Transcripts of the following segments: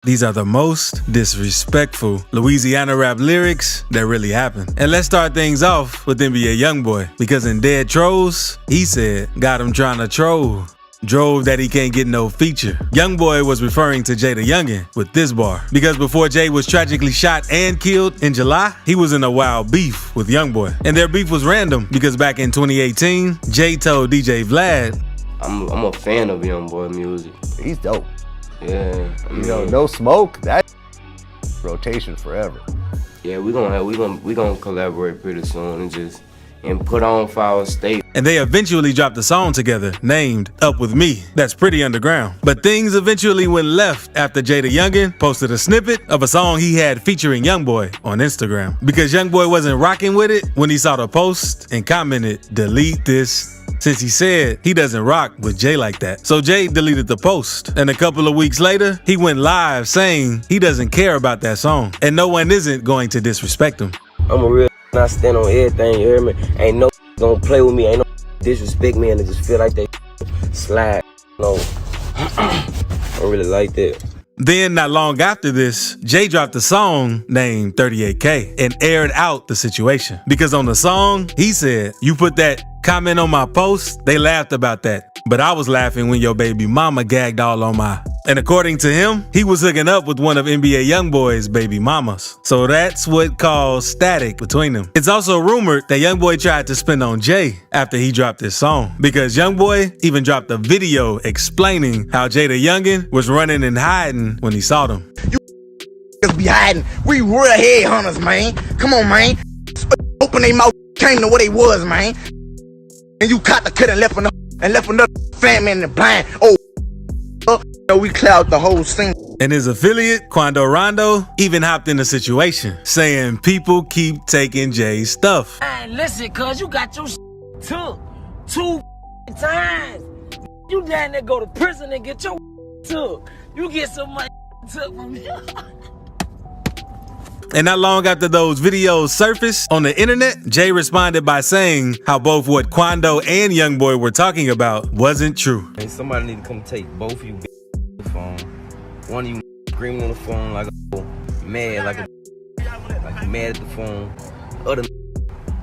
These are the most disrespectful Louisiana rap lyrics that really happened. And let's start things off with NBA Youngboy, because in Dead Trolls, he said, got him trying to troll. Drove that he can't get no feature. Youngboy was referring to Jay the Youngin with this bar, because before Jay was tragically shot and killed in July, he was in a wild beef with Youngboy. And their beef was random, because back in 2018, Jay told DJ Vlad, I'm a fan of Youngboy music. He's dope. Yeah, I mean, No Smoke, that rotation forever. Yeah, we gonna collaborate pretty soon and put on for our state. And they eventually dropped a song together named Up With Me. That's pretty underground. But things eventually went left after Jay the Youngin posted a snippet of a song he had featuring Youngboy on Instagram, because Youngboy wasn't rocking with it when he saw the post and commented, delete this, since he said he doesn't rock with Jay like that. So Jay deleted the post, and a couple of weeks later, he went live saying he doesn't care about that song, and no one isn't going to disrespect him. I'm a real I stand on everything, you hear me? Ain't no gonna play with me, ain't no disrespect me, and it just feel like they slide. No, I don't really like that. Then, not long after this, Jay dropped a song named 38K and aired out the situation. Because on the song, he said, you put that comment on my post, they laughed about that. But I was laughing when your baby mama gagged all on my... And according to him, he was hooking up with one of NBA Youngboy's baby mamas. So that's what caused static between them. It's also rumored that Youngboy tried to spin on Jay after he dropped his song, because Youngboy even dropped a video explaining how Jay the Youngin was running and hiding when he saw them. You be hiding. We real headhunters, man. Come on, man. Open their mouth, came to what they was, man. And you caught the kid and left another fat man in the blind. Oh, we cloud the whole scene. And his affiliate, Quando Rondo, even hopped in the situation, saying people keep taking Jay's stuff. Man, listen, cuz you got your took 2 times. You down there go to prison and get your took. You get some money took from me. And not long after those videos surfaced on the internet, Jay responded by saying how both what Quando and Youngboy were talking about wasn't true. Hey, somebody need to come take both of you on the phone. One of you screaming on the phone like a mad, like mad at the phone. Other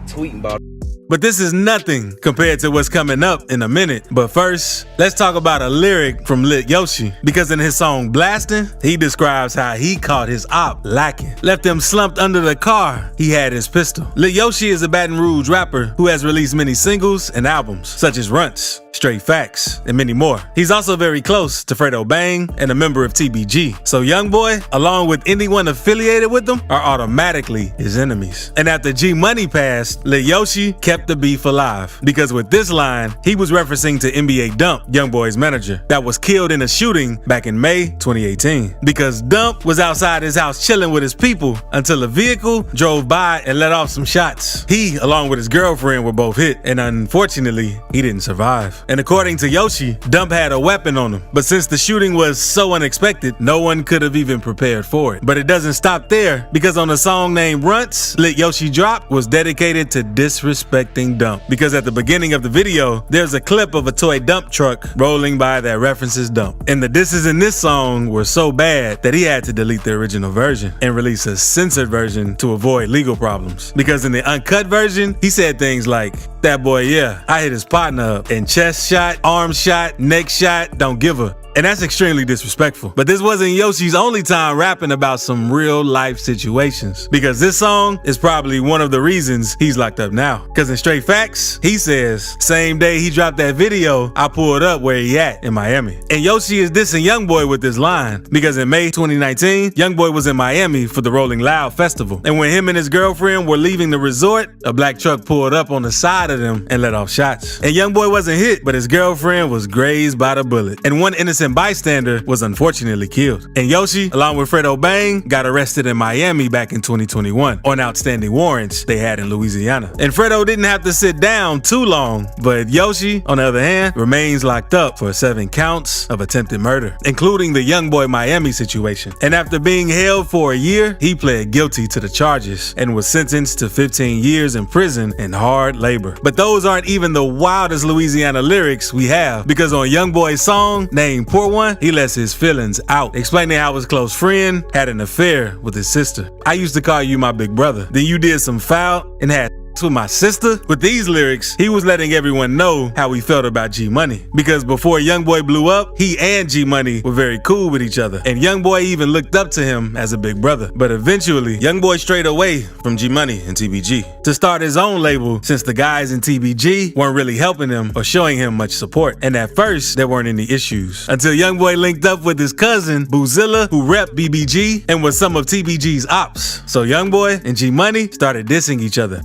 tweeting about it. But this is nothing compared to what's coming up in a minute. But first, let's talk about a lyric from Lit Yoshi, because in his song Blastin', he describes how he caught his op lacking. Left him slumped under the car, he had his pistol. Lit Yoshi is a Baton Rouge rapper who has released many singles and albums, such as Runts, Straight Facts, and many more. He's also very close to Fredo Bang and a member of TBG. So Youngboy, along with anyone affiliated with them, are automatically his enemies. And after G Money passed, Lit Yoshi kept the beef alive, because with this line, he was referencing to NBA Dump, Youngboy's manager, that was killed in a shooting back in May 2018. Because Dump was outside his house chilling with his people until a vehicle drove by and let off some shots. He, along with his girlfriend, were both hit, and unfortunately, he didn't survive. And according to Yoshi, Dump had a weapon on him, but since the shooting was so unexpected, no one could have even prepared for it. But it doesn't stop there, because on a song named Runts, Lit Yoshi dropped was dedicated to disrespecting Dump, because at the beginning of the video, there's a clip of a toy dump truck rolling by that references Dump. And the disses in this song were so bad that he had to delete the original version and release a censored version to avoid legal problems. Because in the uncut version, he said things like, that boy, yeah, I hit his partner up, and chest shot, arm shot, neck shot, don't give a. And that's extremely disrespectful. But this wasn't Yoshi's only time rapping about some real life situations, because this song is probably one of the reasons he's locked up now. Because in Straight Facts, he says, same day he dropped that video, I pulled up where he at in Miami. And Yoshi is dissing Youngboy with this line, because in May 2019, Youngboy was in Miami for the Rolling Loud Festival. And when him and his girlfriend were leaving the resort, a black truck pulled up on the side of them and let off shots. And Youngboy wasn't hit, but his girlfriend was grazed by the bullet. And one innocent bystander was unfortunately killed. And Yoshi, along with Fredo Bang, got arrested in Miami back in 2021 on outstanding warrants they had in Louisiana. And Fredo didn't have to sit down too long, but Yoshi, on the other hand, remains locked up for 7 counts of attempted murder, including the Youngboy Miami situation. And after being held for a year, he pled guilty to the charges and was sentenced to 15 years in prison and hard labor. But those aren't even the wildest Louisiana lyrics we have, because on Youngboy's song named pour one, he lets his feelings out, explaining how his close friend had an affair with his sister. I used to call you my big brother. Then you did some foul and had with my sister. With these lyrics, he was letting everyone know how he felt about G Money. Because before Youngboy blew up, he and G Money were very cool with each other. And Youngboy even looked up to him as a big brother. But eventually, Youngboy strayed away from G Money and TBG to start his own label, since the guys in TBG weren't really helping him or showing him much support. And at first, there weren't any issues. Until Youngboy linked up with his cousin, Boozilla, who repped BBG and was some of TBG's ops. So Youngboy and G Money started dissing each other.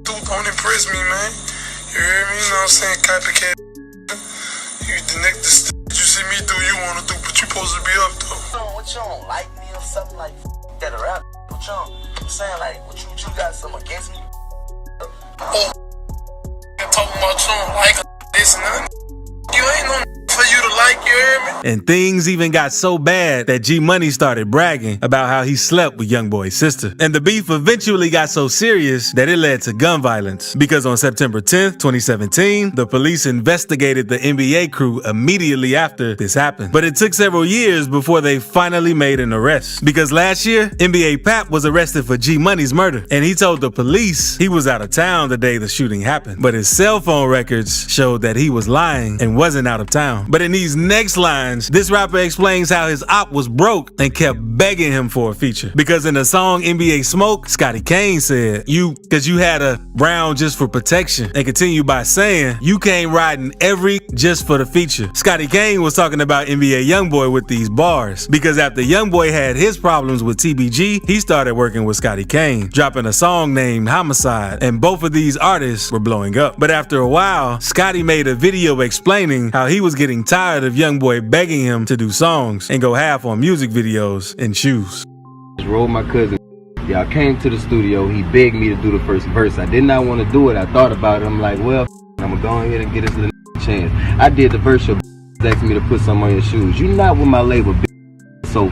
Don't impress me, man. You hear me? You know what I'm saying? Copycat. You the next you see me do, you wanna do, but you supposed to be up though. What you don't like me or something like that or rap? What you I'm saying, like, what you got something against me? Oh, talking about you don't like this and that. You ain't no for you to like, you hear me? And things even got so bad that G Money started bragging about how he slept with Youngboy's sister. And the beef eventually got so serious that it led to gun violence. Because on September 10th, 2017, the police investigated the NBA crew immediately after this happened. But it took several years before they finally made an arrest. Because last year, NBA Pap was arrested for G Money's murder. And he told the police he was out of town the day the shooting happened. But his cell phone records showed that he was lying and wasn't out of town. But in these next lines, this rapper explains how his op was broke and kept begging him for a feature. Because in the song NBA Smoke, Scotty Kane said, cause you had a round just for protection, and continued by saying, you came riding every just for the feature. Scotty Kane was talking about NBA Youngboy with these bars, because after Youngboy had his problems with TBG, he started working with Scotty Kane, dropping a song named Homicide, and both of these artists were blowing up. But after a while, Scotty made a video explaining how he was getting tired of Youngboy begging him to do songs and go half on music videos and shoes. Rolled my cousin. Yeah, I came to the studio. He begged me to do the first verse. I did not want to do it. I thought about it. I'm like, well, I'm gonna go ahead and get this little chance. I did the verse. Your asked me to put some on your shoes. You not with my label, so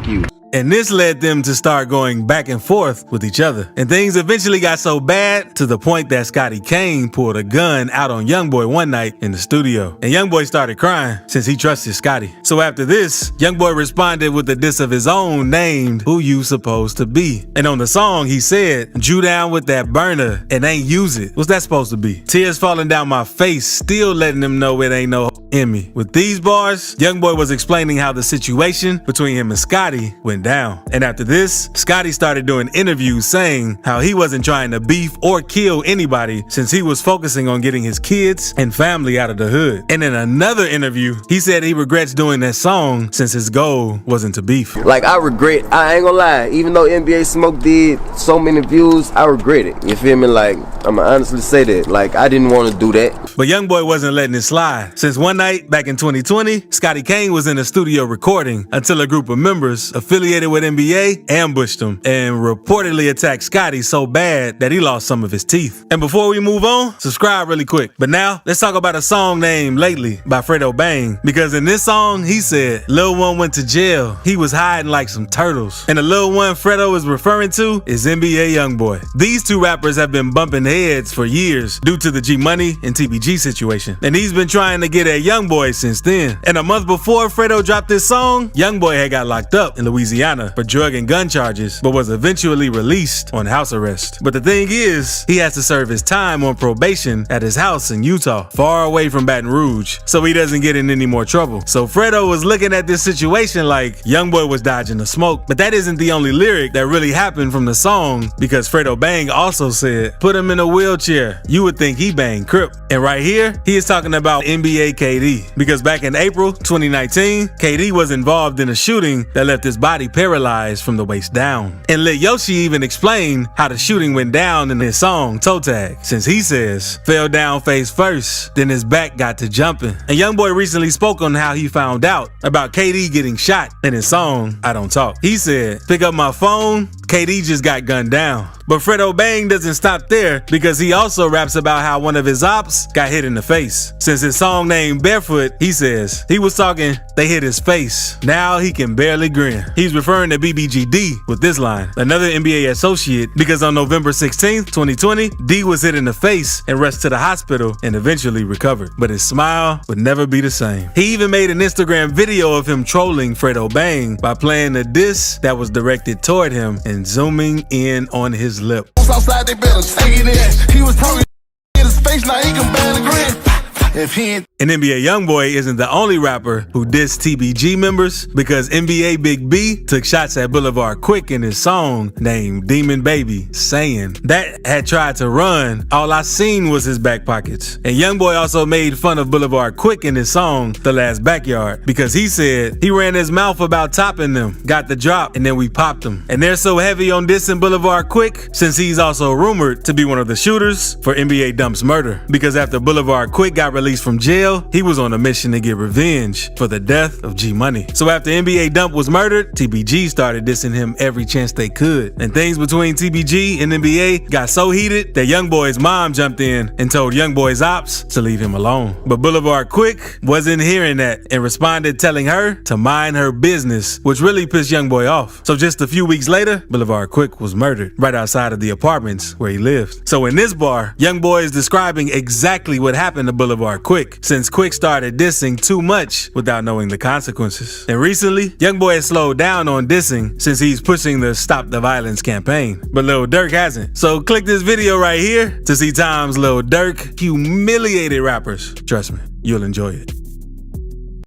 you. And this led them to start going back and forth with each other. And things eventually got so bad to the point that Scotty Kane pulled a gun out on Youngboy one night in the studio. And Youngboy started crying since he trusted Scotty. So after this, Youngboy responded with a diss of his own named Who You Supposed to Be. And on the song, he said, Drew down with that burner and ain't use it. What's that supposed to be? Tears falling down my face, still letting them know it ain't no in me. With these bars, Youngboy was explaining how the situation between him and Scotty went down. And after this, Scotty started doing interviews saying how he wasn't trying to beef or kill anybody since he was focusing on getting his kids and family out of the hood. And in another interview, he said he regrets doing that song since his goal wasn't to beef. Like, I ain't gonna lie, even though NBA Smoke did so many views, I regret it. You feel me? Like, I'ma honestly say that. Like, I didn't want to do that. But Youngboy wasn't letting it slide. Since one night back in 2020, Scotty Kane was in the studio recording until a group of members affiliated with NBA ambushed him and reportedly attacked Scotty so bad that he lost some of his teeth. And before we move on, subscribe really quick. But now, let's talk about a song named Lately by Fredo Bang. Because in this song, he said, Lil One went to jail. He was hiding like some turtles. And the Lil One Fredo is referring to is NBA Youngboy. These two rappers have been bumping heads for years due to the G Money and TBG situation. And he's been trying to get at Youngboy since then. And a month before Fredo dropped this song, Youngboy had got locked up in Louisiana for drug and gun charges, but was eventually released on house arrest. But the thing is, he has to serve his time on probation at his house in Utah, far away from Baton Rouge, so he doesn't get in any more trouble. So Fredo was looking at this situation like Youngboy was dodging the smoke. But that isn't the only lyric that really happened from the song, because Fredo Bang also said, put him in a wheelchair, you would think he banged Crip. And right here, he is talking about NBA KD, because back in April 2019, KD was involved in a shooting that left his body paralyzed from the waist down. And Lil Yoshi even explained how the shooting went down in his song Toe Tag, since he says, fell down face first, then his back got to jumping. And Youngboy recently spoke on how he found out about KD getting shot in his song I Don't Talk. He said, pick up my phone, KD just got gunned down. But Fredo Bang doesn't stop there, because he also raps about how one of his ops got hit in the face. Since his song named Barefoot, he says, he was talking, they hit his face. Now he can barely grin. He's referring to BBG.D with this line, another NBA associate, because on November 16th, 2020, D was hit in the face and rushed to the hospital and eventually recovered. But his smile would never be the same. He even made an Instagram video of him trolling Fredo Bang by playing a diss that was directed toward him and zooming in on his lip. Outside, they better take it in. He was talking in his face, now he can barely grin. If he ain't And NBA Youngboy isn't the only rapper who dissed TBG members, because NBA Big B took shots at Boulevard Quick in his song named Demon Baby, saying that had tried to run, all I seen was his back pockets. And Youngboy also made fun of Boulevard Quick in his song The Last Backyard, because he said he ran his mouth about topping them, got the drop, and then we popped them. And they're so heavy on dissing Boulevard Quick since he's also rumored to be one of the shooters for NBA Dump's murder, because after Boulevard Quick got released from jail, he was on a mission to get revenge for the death of G Money. So after NBA Dump was murdered, TBG started dissing him every chance they could. And things between TBG and NBA got so heated that Youngboy's mom jumped in and told Youngboy's ops to leave him alone. But Boulevard Quick wasn't hearing that and responded telling her to mind her business, which really pissed Youngboy off. So just a few weeks later, Boulevard Quick was murdered right outside of the apartments where he lived. So in this bar, Youngboy is describing exactly what happened to Boulevard Quick, since Quick started dissing too much without knowing the consequences. And recently, Youngboy has slowed down on dissing since he's pushing the Stop the Violence campaign, but Lil Durk hasn't. So click this video right here to see times Lil Durk humiliated rappers. Trust me, you'll enjoy it.